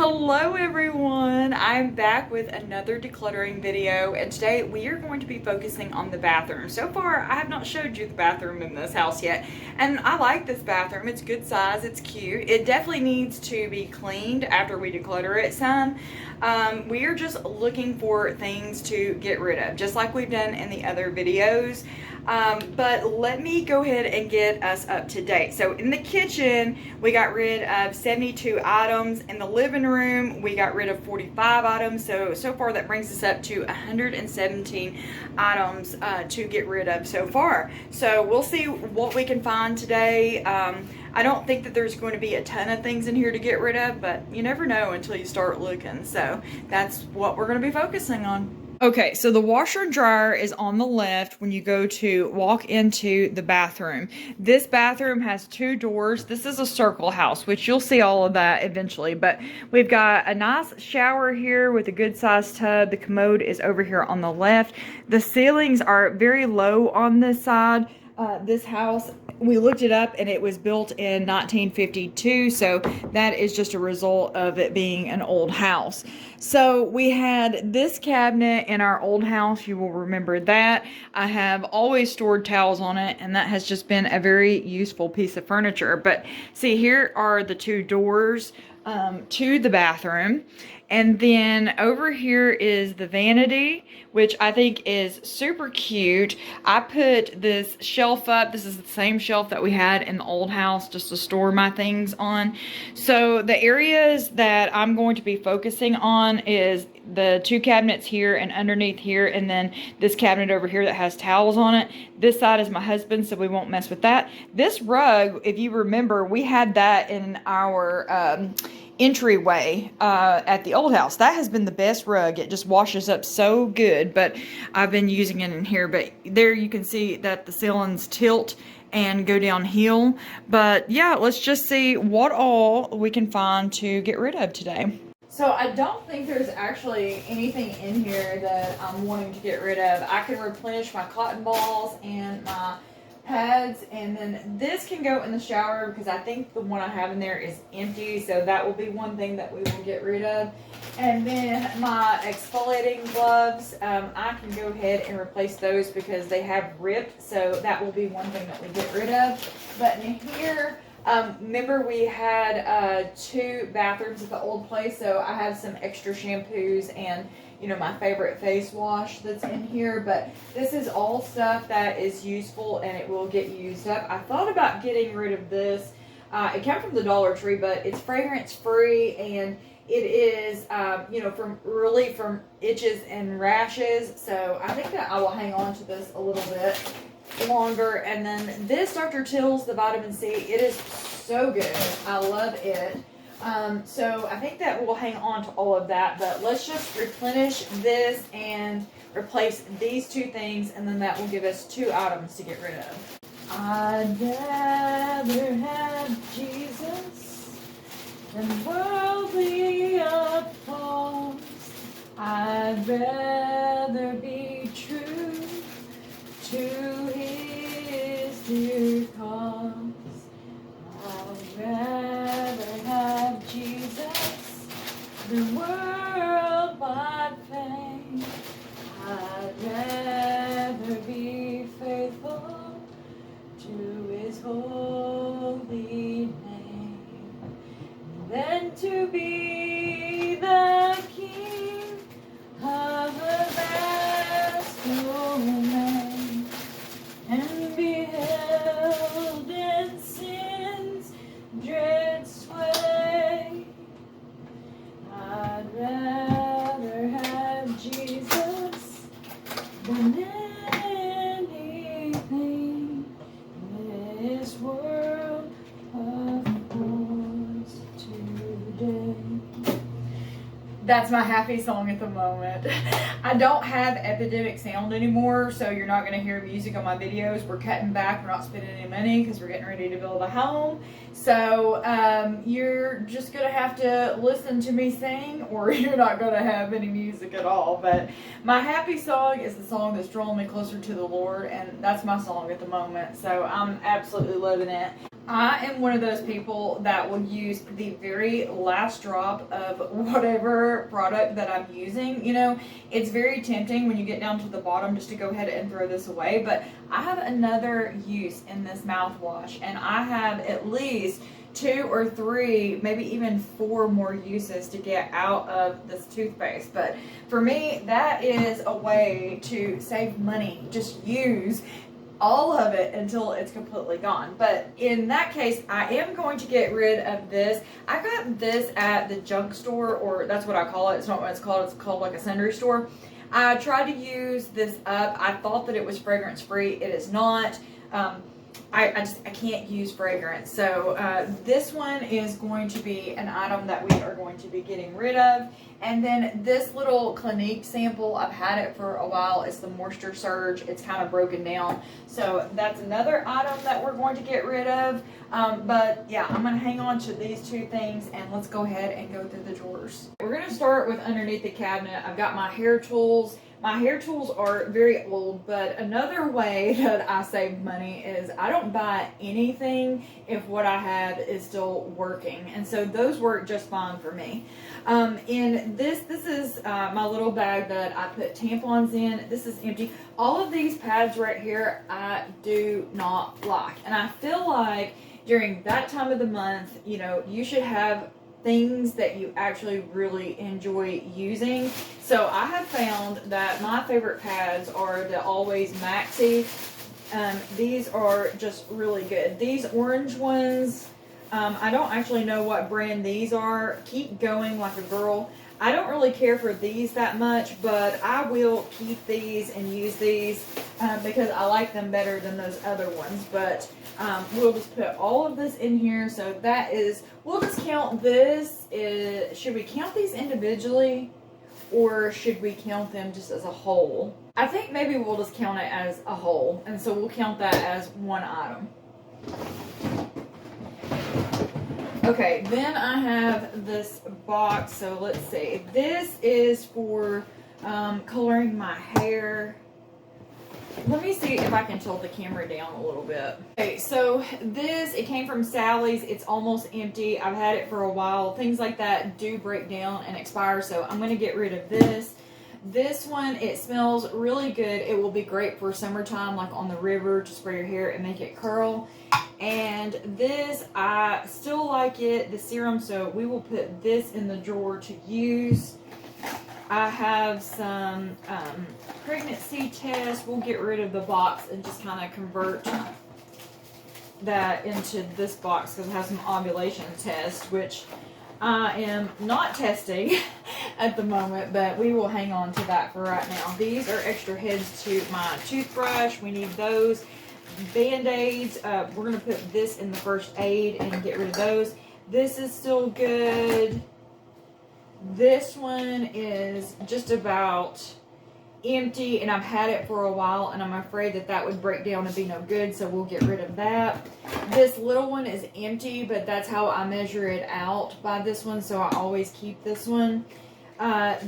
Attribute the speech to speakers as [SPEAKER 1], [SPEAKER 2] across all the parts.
[SPEAKER 1] Hello everyone, I'm back with another decluttering video, and today we are going to be focusing on the bathroom. So far I have not showed you the bathroom in this house yet, and I like this bathroom. It's good size, it's cute. It definitely needs to be cleaned after we declutter it some. We are just looking for things to get rid of, just like we've done in the other videos. But let me go ahead and get us up to date. So in the kitchen, we got rid of 72 items. In the living room, we got rid of 45 items. So far that brings us up to 117 items to get rid of so far. So we'll see what we can find today. I don't think that there's going to be a ton of things in here to get rid of, but you never know until you start looking. So that's what we're going to be focusing on. Okay, so the washer and dryer is on the left when you go to walk into the bathroom. This bathroom has two doors. This is a circle house, which you'll see all of that eventually, but we've got a nice shower here with a good sized tub. The commode is over here on the left. The ceilings are very low on this side. This house, we looked it up and it was built in 1952, so that is just a result of it being an old house. So we had this cabinet in our old house, you will remember that. I have always stored towels on it, and that has just been a very useful piece of furniture. But see, here are the two doors to the bathroom. And then over here is the vanity, which I think is super cute. I put this shelf up. This is the same shelf that we had in the old house just to store my things on. So the areas that I'm going to be focusing on is the two cabinets here and underneath here, and then this cabinet over here that has towels on it. This side is my husband's, so we won't mess with that. This rug, if you remember, we had that in our entryway at the old house. That has been the best rug. It just washes up so good, but I've been using it in here. But there you can see that the ceilings tilt and go downhill. But yeah, let's just see what all we can find to get rid of today. So I don't think there's actually anything in here that I'm wanting to get rid of. I can replenish my cotton balls and my pads, and then this can go in the shower because I think the one I have in there is empty, so that will be one thing that we will get rid of. And then my exfoliating gloves, I can go ahead and replace those because they have ripped, so that will be one thing that we get rid of. But in here, remember we had two bathrooms at the old place, so I have some extra shampoos and my favorite face wash that's in here. But this is all stuff that is useful and it will get used up. I thought about getting rid of this. It came from the Dollar Tree, but it's fragrance free, and it is from itches and rashes. So I think that I will hang on to this a little bit longer. And then this Dr. Till's, the vitamin C, it is so good. I love it. So I think that we'll hang on to all of that, but let's just replenish this and replace these two things, and then that will give us two items to get rid of. I'd rather have Jesus than worldly applause. I'd rather be true to his dear cause. I'd rather have Jesus than worldwide fame. I'd rather be faithful to his holy name than to be the king of a vast domain and be held in sin's dread sway. I'd rather have Jesus than anything in this world affords today. That's my happy song at the moment. I don't have epidemic sound anymore, so you're not going to hear music on my videos. We're cutting back. We're not spending any money because we're getting ready to build a home. So you're just going to have to listen to me sing, or you're not going to have any music at all. But my happy song is the song that's drawing me closer to the Lord, and that's my song at the moment. So I'm absolutely loving it. I am one of those people that will use the very last drop of whatever product that I'm using. You know, it's very tempting when you get down to the bottom just to go ahead and throw this away, but I have another use in this mouthwash, and I have at least 2 or 3, maybe even 4 more uses to get out of this toothpaste. But for me, that is a way to save money. Just use all of it until it's completely gone. But in that case, I am going to get rid of this. I got this at the junk store, or that's what I call it. It's not what it's called like a sundry store. I tried to use this up. I thought that it was fragrance free. It is not. I can't use fragrance. So this one is going to be an item that we are going to be getting rid of. And then this little Clinique sample, I've had it for a while. It's the Moisture Surge. It's kind of broken down. So that's another item that we're going to get rid of. But yeah, I'm going to hang on to these 2 things, and let's go ahead and go through the drawers. We're going to start with underneath the cabinet. I've got my hair tools. My hair tools are very old, but another way that I save money is I don't buy anything if what I have is still working. And so those work just fine for me. In this is my little bag that I put tampons in. This is empty. All of these pads right here, I do not like. And I feel like during that time of the month, you know, you should have things that you actually really enjoy using. So I have found that my favorite pads are the Always Maxi. These are just really good. These orange ones, I don't actually know what brand these are. Keep Going Like a Girl. I don't really care for these that much, but I will keep these and use these because I like them better than those other ones. But we'll just put all of this in here. So that is, we'll just count this. Should we count these individually, or should we count them just as a whole? I think maybe we'll just count it as a whole. And so we'll count that as one item. Okay, then I have this box. So let's see. This is for coloring my hair. Let me see if I can tilt the camera down a little bit. Okay, so this, it came from Sally's. It's almost empty. I've had it for a while. Things like that do break down and expire, so I'm going to get rid of this. This one, it smells really good. It will be great for summertime, like on the river, to spray your hair and make it curl. And this, I still like it, the serum, so we will put this in the drawer to use. I have some pregnancy tests. We'll get rid of the box and just kind of convert that into this box because it has some ovulation tests, which I am not testing at the moment, but we will hang on to that for right now. These are extra heads to my toothbrush. We need those. Band-Aids, we're going to put this in the first aid and get rid of those. This is still good. This one is just about empty, and I've had it for a while, and I'm afraid that that would break down and be no good, so we'll get rid of that. This little one is empty, but that's how I measure it out by this one, so I always keep this one.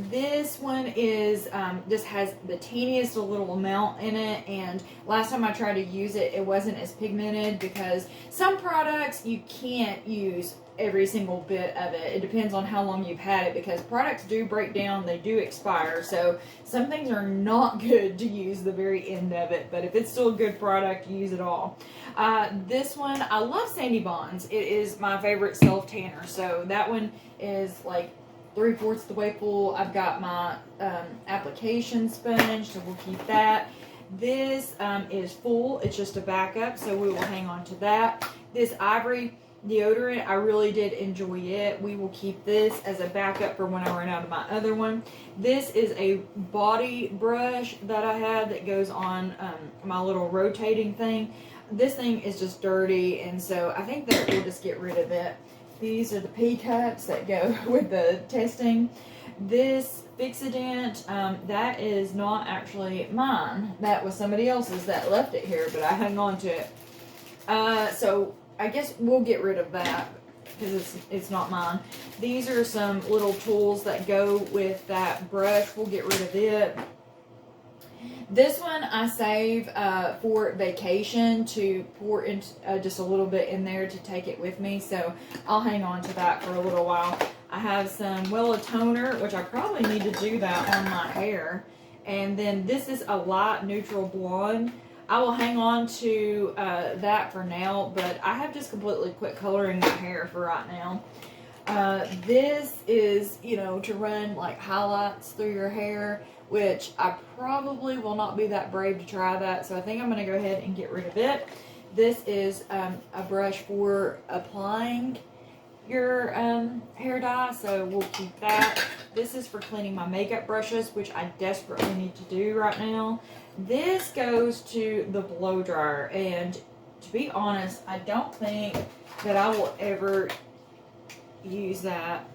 [SPEAKER 1] This one is just has the teeniest little amount in it, and last time I tried to use it, it wasn't as pigmented because some products you can't use every single bit of it. It depends on how long you've had it because products do break down, they do expire, so some things are not good to use the very end of it, but if it's still a good product, use it all. This one, I love Sandy Bonds. It is my favorite self-tanner, so that one is like 3/4 the way full. I've got my application sponge, so we'll keep that. This is full. It's just a backup, so we will hang on to that. This Ivory deodorant, I really did enjoy it. We will keep this as a backup for when I run out of my other one. This is a body brush that I have that goes on my little rotating thing. This thing is just dirty, and so I think that we'll just get rid of it. These are the P-cups that go with the testing. This Fixodent, that is not actually mine. That was somebody else's that left it here, but I hung on to it. So I guess we'll get rid of that because it's not mine. These are some little tools that go with that brush. We'll get rid of it. This one I save for vacation to pour in just a little bit in there to take it with me. So I'll hang on to that for a little while. I have some Willow toner, which I probably need to do that on my hair. And then this is a light neutral blonde. I will hang on to that for now, but I have just completely quit coloring my hair for right now. This is, you know, to run like highlights through your hair, which I probably will not be that brave to try that, so I think I'm going to go ahead and get rid of it. This is a brush for applying your hair dye, so we'll keep that. This is for cleaning my makeup brushes, which I desperately need to do right now. This goes to the blow dryer, and to be honest, I don't think that I will ever use that.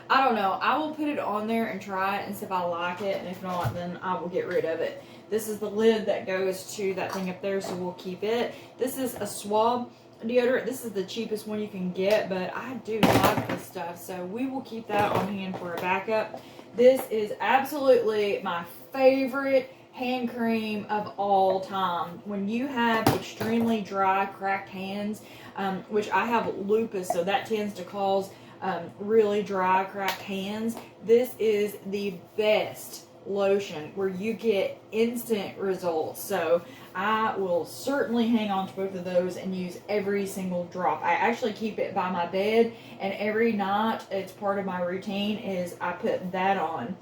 [SPEAKER 1] I don't know. I will put it on there and try it and see if I like it, and if not, then I will get rid of it. This is the lid that goes to that thing up there, so we'll keep it. This is a swab deodorant. This is the cheapest one you can get, but I do like this stuff, so we will keep that on hand for a backup. This is absolutely my favorite hand cream of all time. When you have extremely dry, cracked hands, which I have lupus, so that tends to cause really dry, cracked hands, this is the best lotion where you get instant results. So I will certainly hang on to both of those and use every single drop. I actually keep it by my bed, and every night, it's part of my routine, is I put that on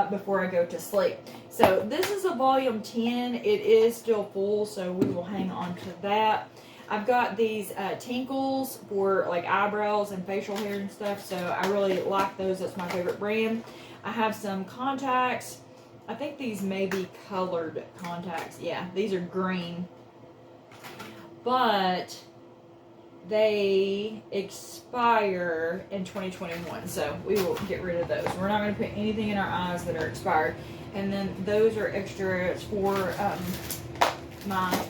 [SPEAKER 1] before I go to sleep. So this is a volume 10. It is still full, so we will hang on to that. I've got these tinkles for like eyebrows and facial hair and stuff, so I really like those. That's my favorite brand. I have some contacts. I think these may be colored contacts. Yeah, these are green, but they expire in 2021, so we will get rid of those. We're not going to put anything in our eyes that are expired. And then those are extras for my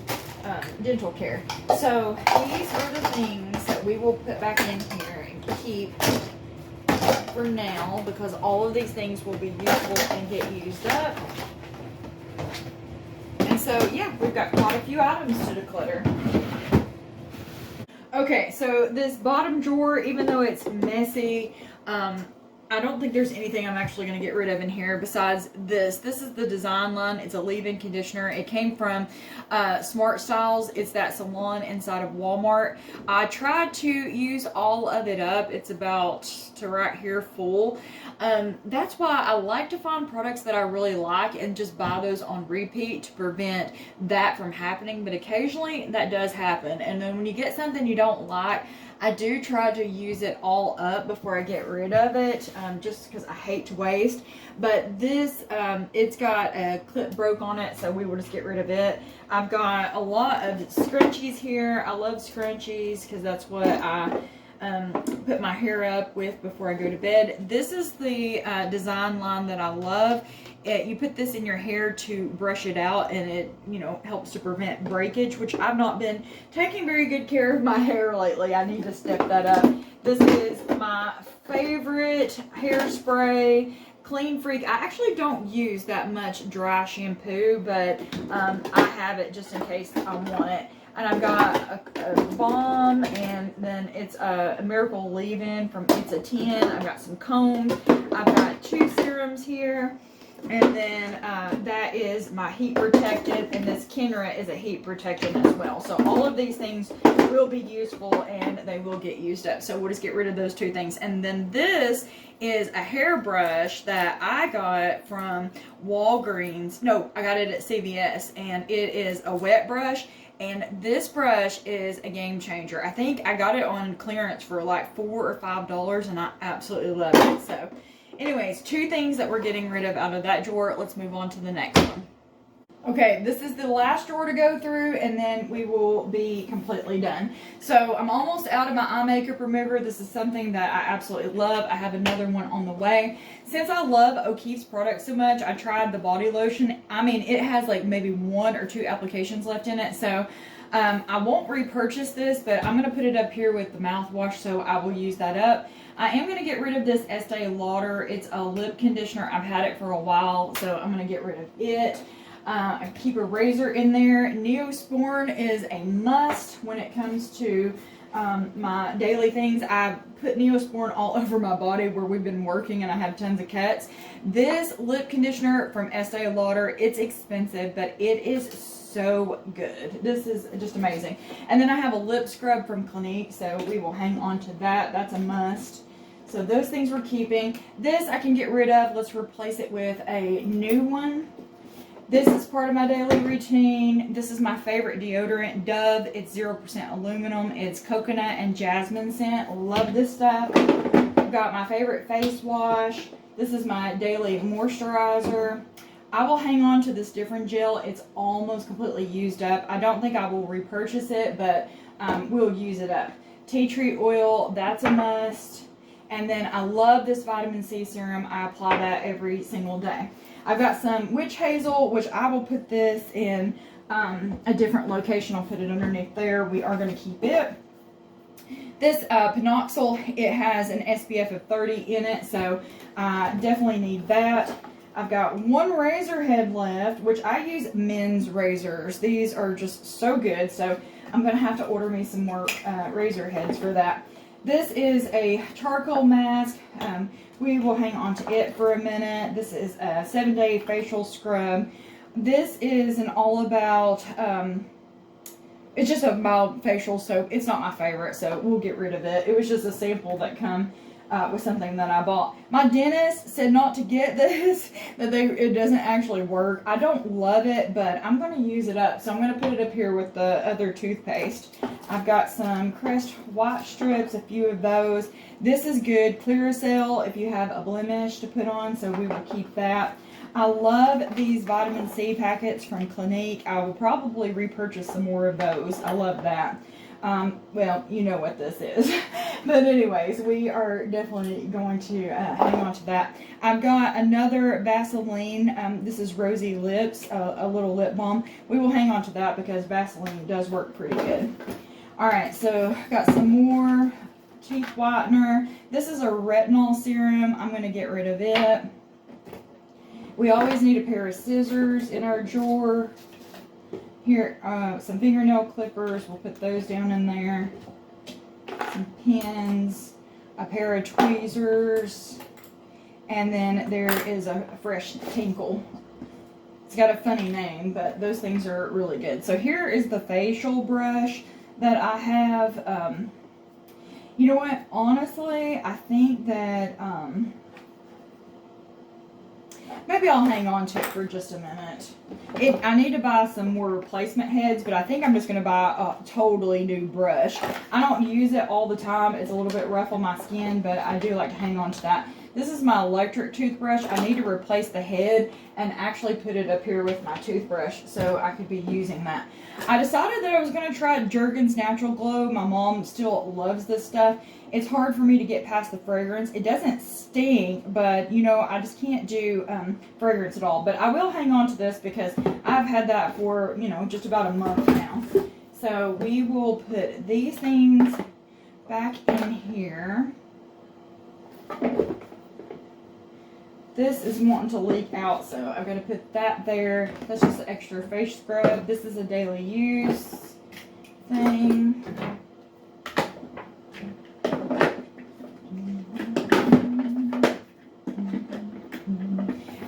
[SPEAKER 1] dental care. So these are the things that we will put back in here and keep for now, because all of these things will be useful and get used up. And so yeah, we've got quite a few items to declutter. Okay, so this bottom drawer, even though it's messy, I don't think there's anything I'm actually going to get rid of in here besides this. This is the Design line. It's a leave-in conditioner. It came from Smart Styles. It's that salon inside of Walmart. I tried to use all of it up. It's about to right here full. That's why I like to find products that I really like and just buy those on repeat to prevent that from happening. But occasionally that does happen. And then when you get something you don't like, I do try to use it all up before I get rid of it, just because I hate to waste. But this, it's got a clip broke on it, so we will just get rid of it. I've got a lot of scrunchies here. I love scrunchies because that's what I put my hair up with before I go to bed. This is the Design line that I love. You put this in your hair to brush it out, and it, you know, helps to prevent breakage, which I've not been taking very good care of my hair lately. I need to step that up. This is my favorite hairspray, Clean Freak. I actually don't use that much dry shampoo, but I have it just in case I want it. And I've got a balm, and then it's a Miracle Leave-In from It's a 10. I've got some combs. I've got 2 serums here. And then that is my heat protectant, and this Kenra is a heat protectant as well. So all of these things will be useful and they will get used up. So we'll just get rid of those 2 things. And then this is a hairbrush that I got from Walgreens. No, I got it at CVS, and it is a wet brush. And this brush is a game changer. I think I got it on clearance for like $4 or $5, and I absolutely love it. So anyways, 2 things that we're getting rid of out of that drawer. Let's move on to the next one. Okay, this is the last drawer to go through, and then we will be completely done. So I'm almost out of my eye makeup remover. This is something that I absolutely love. I have another one on the way. Since I love O'Keeffe's products so much, I tried the body lotion. I mean, it has like maybe 1 or 2 applications left in it. So I won't repurchase this, but I'm going to put it up here with the mouthwash, so I will use that up. I am going to get rid of this Estee Lauder. It's a lip conditioner. I've had it for a while, so I'm going to get rid of it. I keep a razor in there. Neosporin is a must when it comes to my daily things. I put Neosporin all over my body where we've been working and I have tons of cuts. This lip conditioner from Estee Lauder, it's expensive, but it is so good. This is just amazing. And then I have a lip scrub from Clinique, so we will hang on to that. That's a must. So those things we're keeping. This I can get rid of. Let's replace it with a new one. This is part of my daily routine. This is my favorite deodorant, Dove. It's 0% aluminum. It's coconut and jasmine scent. Love this stuff. I've got my favorite face wash. This is my daily moisturizer. I will hang on to this different gel. It's almost completely used up. I don't think I will repurchase it, but we'll use it up. Tea tree oil, that's a must. And then I love this vitamin C serum. I apply that every single day. I've got some witch hazel, which I will put this in a different location. I'll put it underneath there. We are going to keep it. This Panoxyl, it has an SPF of 30 in it, so I definitely need that. I've got one razor head left, which I use men's razors. These are just so good, so I'm going to have to order me some more razor heads for that. This is a charcoal mask. We will hang on to it for a minute. This is a 7-day facial scrub. This is an all about, it's just a mild facial soap. It's not my favorite, so we'll get rid of it. It was just a sample that come with something that I bought. My dentist said not to get this, that it doesn't actually work. I don't love it, but I'm going to use it up. So I'm going to put it up here with the other toothpaste. I've got some Crest white strips, a few of those. This is good. Clearasil if you have a blemish to put on, so we will keep that. I love these vitamin C packets from Clinique. I will probably repurchase some more of those. I love that. Well, you know what this is. But anyways, we are definitely going to hang on to that. I've got another Vaseline. This is Rosy Lips, a little lip balm. We will hang on to that because Vaseline does work pretty good. Alright, so got some more teeth whitener. This is a retinol serum. I'm going to get rid of it. We always need a pair of scissors in our drawer. Here, some fingernail clippers. We'll put those down in there. Some pins, a pair of tweezers, and then there is a fresh tinkle. It's got a funny name, but those things are really good. So here is the facial brush that I have. You know what? Honestly, I think that maybe I'll hang on to it for just a minute. I need to buy some more replacement heads, but I think I'm just going to buy a totally new brush. I don't use it all the time. It's a little bit rough on my skin, but I do like to hang on to that. This is my electric toothbrush. I need to replace the head and actually put it up here with my toothbrush so I could be using that. I decided that I was going to try Jergens Natural Glow. My mom still loves this stuff. It's hard for me to get past the fragrance. It doesn't stink, but you know, I just can't do fragrance at all. But I will hang on to this because I've had that for, you know, just about a month now. So we will put these things back in here. This is wanting to leak out, so I've got to put that there. That's just an extra face scrub. This is a daily use thing.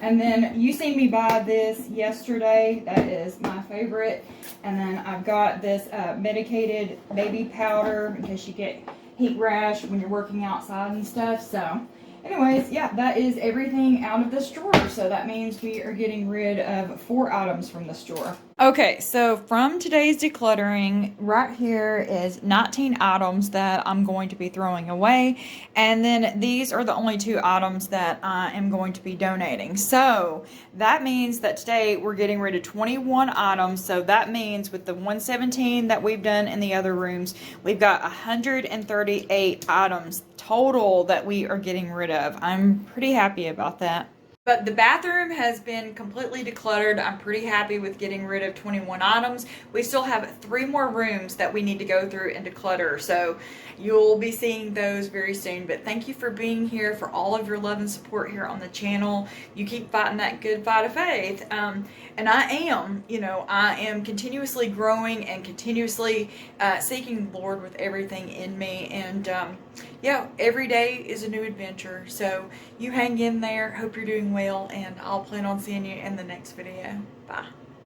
[SPEAKER 1] And then you seen me buy this yesterday. That is my favorite. And then I've got this medicated baby powder in case you get heat rash when you're working outside and stuff. So anyways, yeah, that is everything out of this drawer. So that means we are getting rid of 4 items from this drawer. Okay, so from today's decluttering, right here is 19 items that I'm going to be throwing away. And then these are the only 2 items that I am going to be donating. So that means that today we're getting rid of 21 items. So that means with the 117 that we've done in the other rooms, we've got 138 items total that we are getting rid of. I'm pretty happy about that. But the bathroom has been completely decluttered. I'm pretty happy with getting rid of 21 items. We still have 3 more rooms that we need to go through and declutter. So you'll be seeing those very soon. But thank you for being here, for all of your love and support here on the channel. You keep fighting that good fight of faith. And I am continuously growing and continuously seeking the Lord with everything in me. And yeah, every day is a new adventure. So you hang in there. Hope you're doing well, and I'll plan on seeing you in the next video. Bye.